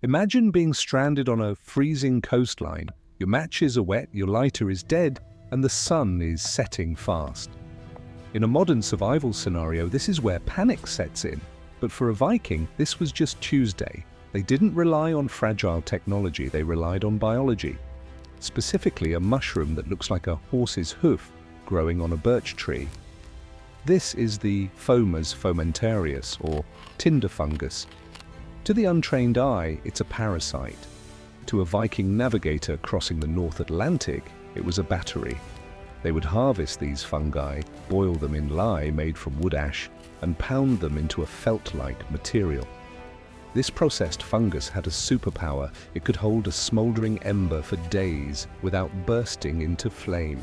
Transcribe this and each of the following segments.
Imagine being stranded on a freezing coastline. Your matches are wet, your lighter is dead, and the sun is setting fast. In a modern survival scenario, this is where panic sets in. But for a Viking, this was just Tuesday. They didn't rely on fragile technology, they relied on biology. Specifically, a mushroom that looks like a horse's hoof growing on a birch tree. This is the Fomas fomentarius, or tinder fungus. To the untrained eye, it's a parasite. To a Viking navigator crossing the North Atlantic, it was a battery. They would harvest these fungi, boil them in lye made from wood ash, and pound them into a felt-like material. This processed fungus had a superpower. It could hold a smouldering ember for days without bursting into flame.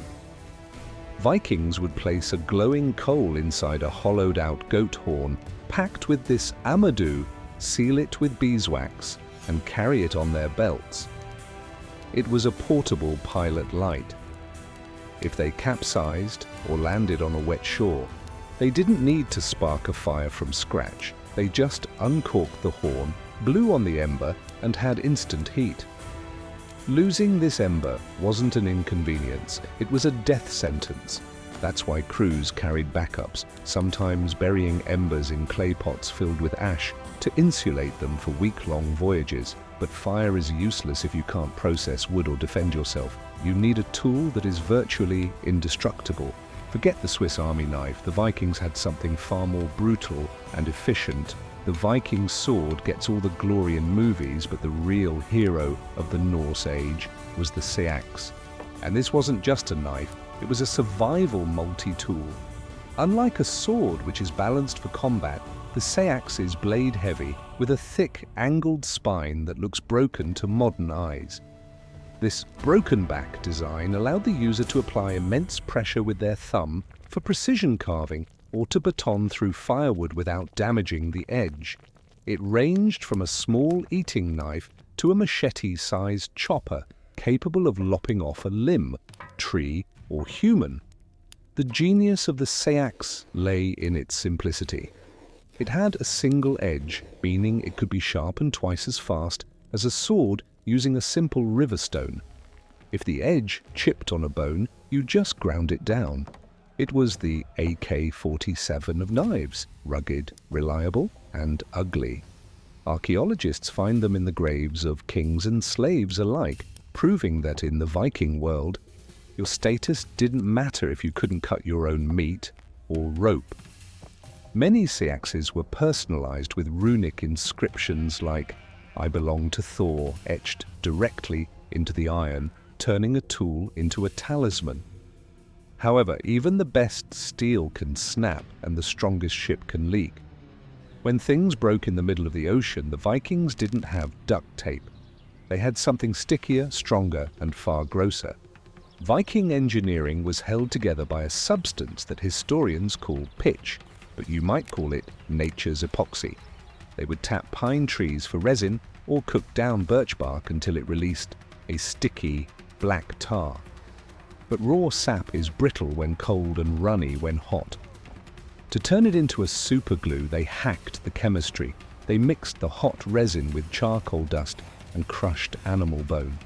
Vikings would place a glowing coal inside a hollowed-out goat horn, packed with this amadou, seal it with beeswax, and carry it on their belts. It was a portable pilot light. If they capsized or landed on a wet shore, they didn't need to spark a fire from scratch. They just uncorked the horn, blew on the ember, and had instant heat. Losing this ember wasn't an inconvenience, it was a death sentence. That's why crews carried backups, sometimes burying embers in clay pots filled with ash to insulate them for week-long voyages. But fire is useless if you can't process wood or defend yourself. You need a tool that is virtually indestructible. Forget the Swiss Army knife, the Vikings had something far more brutal and efficient. The Viking sword gets all the glory in movies, but the real hero of the Norse age was the seax. And this wasn't just a knife, it was a survival multi-tool. Unlike a sword, which is balanced for combat, the seax is blade-heavy, with a thick, angled spine that looks broken to modern eyes. This broken-back design allowed the user to apply immense pressure with their thumb for precision carving, or to baton through firewood without damaging the edge. It ranged from a small eating knife to a machete-sized chopper, capable of lopping off a limb, tree, or human. The genius of the seax lay in its simplicity. It had a single edge, meaning it could be sharpened twice as fast as a sword using a simple river stone. If the edge chipped on a bone, you just ground it down. It was the AK-47 of knives, rugged, reliable, and ugly. Archaeologists find them in the graves of kings and slaves alike, proving that in the Viking world, your status didn't matter if you couldn't cut your own meat or rope. Many seaxes were personalized with runic inscriptions like "I belong to Thor" etched directly into the iron, turning a tool into a talisman. However, even the best steel can snap and the strongest ship can leak. When things broke in the middle of the ocean, the Vikings didn't have duct tape. They had something stickier, stronger, and far grosser. Viking engineering was held together by a substance that historians call pitch, but you might call it nature's epoxy. They would tap pine trees for resin or cook down birch bark until it released a sticky, black tar. But raw sap is brittle when cold and runny when hot. To turn it into a superglue, they hacked the chemistry. They mixed the hot resin with charcoal dust and crushed animal bone.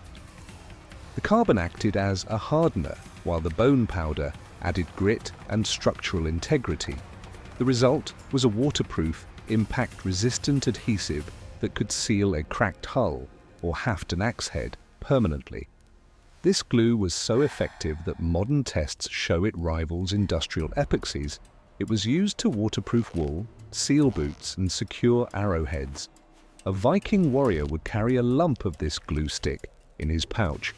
The carbon acted as a hardener, while the bone powder added grit and structural integrity. The result was a waterproof, impact-resistant adhesive that could seal a cracked hull or haft an axe head permanently. This glue was so effective that modern tests show it rivals industrial epoxies. It was used to waterproof wool, seal boots, and secure arrowheads. A Viking warrior would carry a lump of this glue stick in his pouch.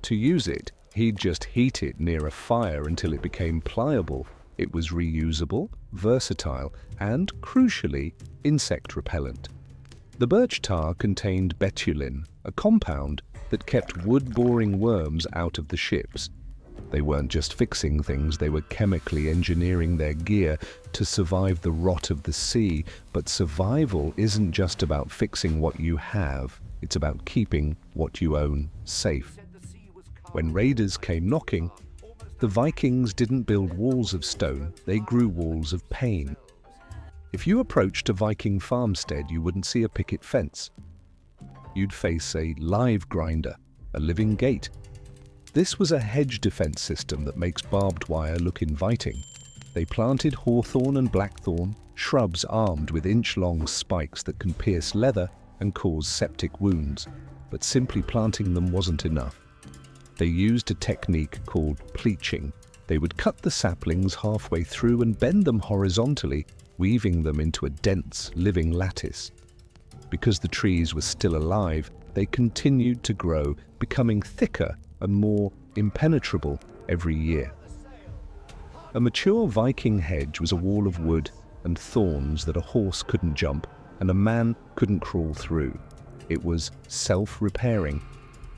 To use it, he'd just heat it near a fire until it became pliable. It was reusable, versatile, and, crucially, insect repellent. The birch tar contained betulin, a compound that kept wood-boring worms out of the ships. They weren't just fixing things, they were chemically engineering their gear to survive the rot of the sea. But survival isn't just about fixing what you have, it's about keeping what you own safe. When raiders came knocking, the Vikings didn't build walls of stone, they grew walls of pain. If you approached a Viking farmstead, you wouldn't see a picket fence. you'd face a live grinder, a living gate. This was a hedge defense system that makes barbed wire look inviting. They planted hawthorn and blackthorn, shrubs armed with inch-long spikes that can pierce leather and cause septic wounds, but simply planting them wasn't enough. They used a technique called pleaching. They would cut the saplings halfway through and bend them horizontally, weaving them into a dense, living lattice. Because the trees were still alive, they continued to grow, becoming thicker and more impenetrable every year. A mature Viking hedge was a wall of wood and thorns that a horse couldn't jump and a man couldn't crawl through. It was self-repairing.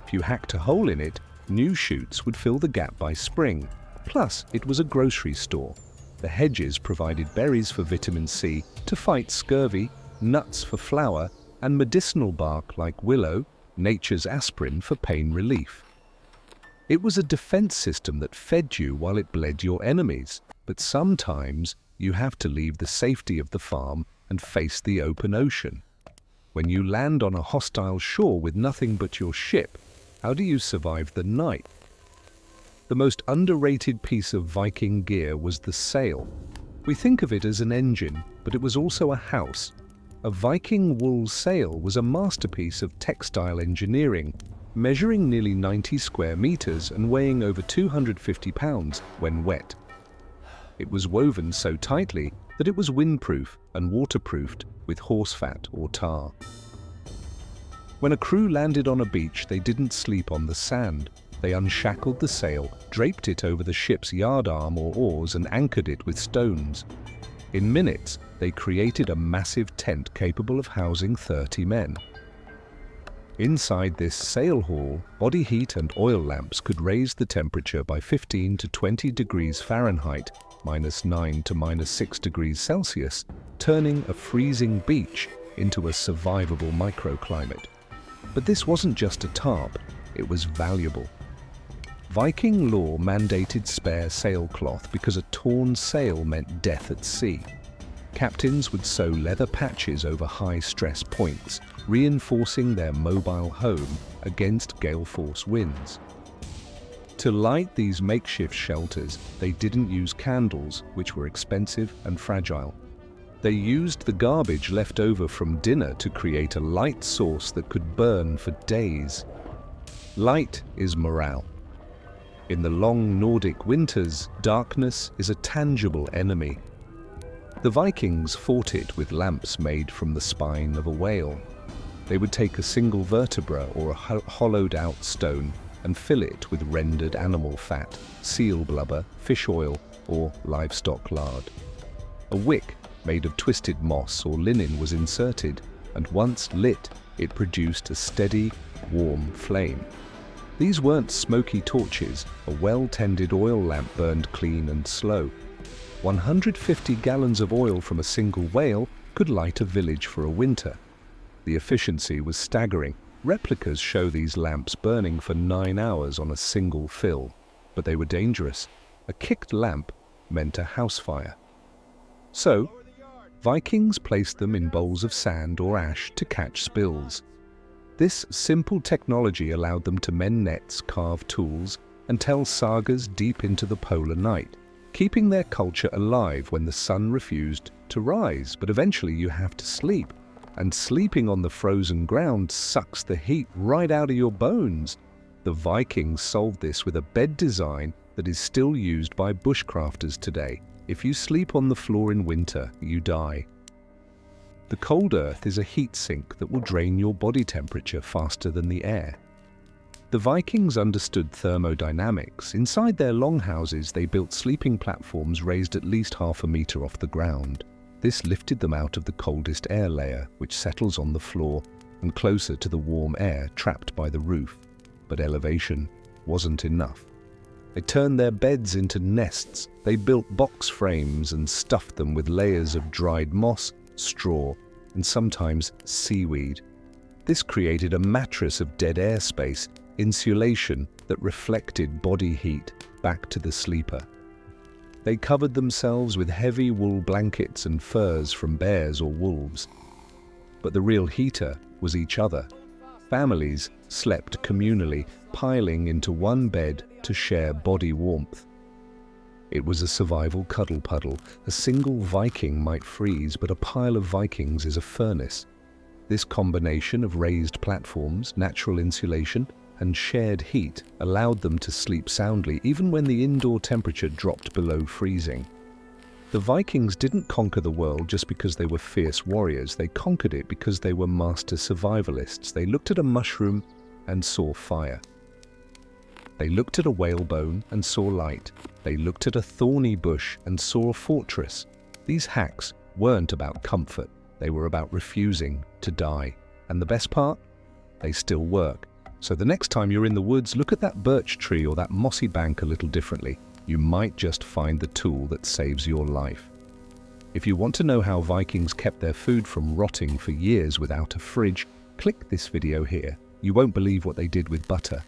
If you hacked a hole in it, new shoots would fill the gap by spring. Plus, it was a grocery store. The hedges provided berries for vitamin C to fight scurvy, nuts for flour, and medicinal bark like willow, nature's aspirin, for pain relief. It was a defense system that fed you while it bled your enemies, but sometimes you have to leave the safety of the farm and face the open ocean. When you land on a hostile shore with nothing but your ship, how do you survive the night? The most underrated piece of Viking gear was the sail. We think of it as an engine, but it was also a house. A Viking wool sail was a masterpiece of textile engineering, measuring nearly 90 square meters and weighing over 250 pounds when wet. It was woven so tightly that it was windproof and waterproofed with horse fat or tar. When a crew landed on a beach, they didn't sleep on the sand. They unshackled the sail, draped it over the ship's yardarm or oars, and anchored it with stones. In minutes, they created a massive tent capable of housing 30 men. Inside this sail hall, body heat and oil lamps could raise the temperature by 15 to 20 degrees Fahrenheit, -9 to -6 degrees Celsius, turning a freezing beach into a survivable microclimate. But this wasn't just a tarp, it was valuable. Viking law mandated spare sailcloth because a torn sail meant death at sea. Captains would sew leather patches over high-stress points, reinforcing their mobile home against gale-force winds. To light these makeshift shelters, they didn't use candles, which were expensive and fragile. They used the garbage left over from dinner to create a light source that could burn for days. Light is morale. In the long Nordic winters, darkness is a tangible enemy. The Vikings fought it with lamps made from the spine of a whale. They would take a single vertebra or a hollowed-out stone and fill it with rendered animal fat, seal blubber, fish oil, or livestock lard. A wick made of twisted moss or linen was inserted, and once lit, it produced a steady, warm flame. These weren't smoky torches. A well-tended oil lamp burned clean and slow. 150 gallons of oil from a single whale could light a village for a winter. The efficiency was staggering. Replicas show these lamps burning for 9 hours on a single fill, but they were dangerous. A kicked lamp meant a house fire. So, Vikings placed them in bowls of sand or ash to catch spills. This simple technology allowed them to mend nets, carve tools, and tell sagas deep into the polar night, keeping their culture alive when the sun refused to rise. But eventually you have to sleep, and sleeping on the frozen ground sucks the heat right out of your bones. The Vikings solved this with a bed design that is still used by bushcrafters today. If you sleep on the floor in winter, you die. The cold earth is a heat sink that will drain your body temperature faster than the air. The Vikings understood thermodynamics. Inside their longhouses, they built sleeping platforms raised at least half a meter off the ground. This lifted them out of the coldest air layer, which settles on the floor, and closer to the warm air trapped by the roof. But elevation wasn't enough. They turned their beds into nests. They built box frames and stuffed them with layers of dried moss, straw, and sometimes seaweed. This created a mattress of dead air space, insulation that reflected body heat back to the sleeper. They covered themselves with heavy wool blankets and furs from bears or wolves. But the real heater was each other. Families slept communally, piling into one bed to share body warmth. It was a survival cuddle puddle. A single Viking might freeze, but a pile of Vikings is a furnace. This combination of raised platforms, natural insulation, and shared heat allowed them to sleep soundly even when the indoor temperature dropped below freezing. The Vikings didn't conquer the world just because they were fierce warriors. They conquered it because they were master survivalists. They looked at a mushroom and saw fire. They looked at a whalebone and saw light. They looked at a thorny bush and saw a fortress. These hacks weren't about comfort. They were about refusing to die. And the best part? They still work. So the next time you're in the woods, look at that birch tree or that mossy bank a little differently. You might just find the tool that saves your life. If you want to know how Vikings kept their food from rotting for years without a fridge, click this video here. You won't believe what they did with butter.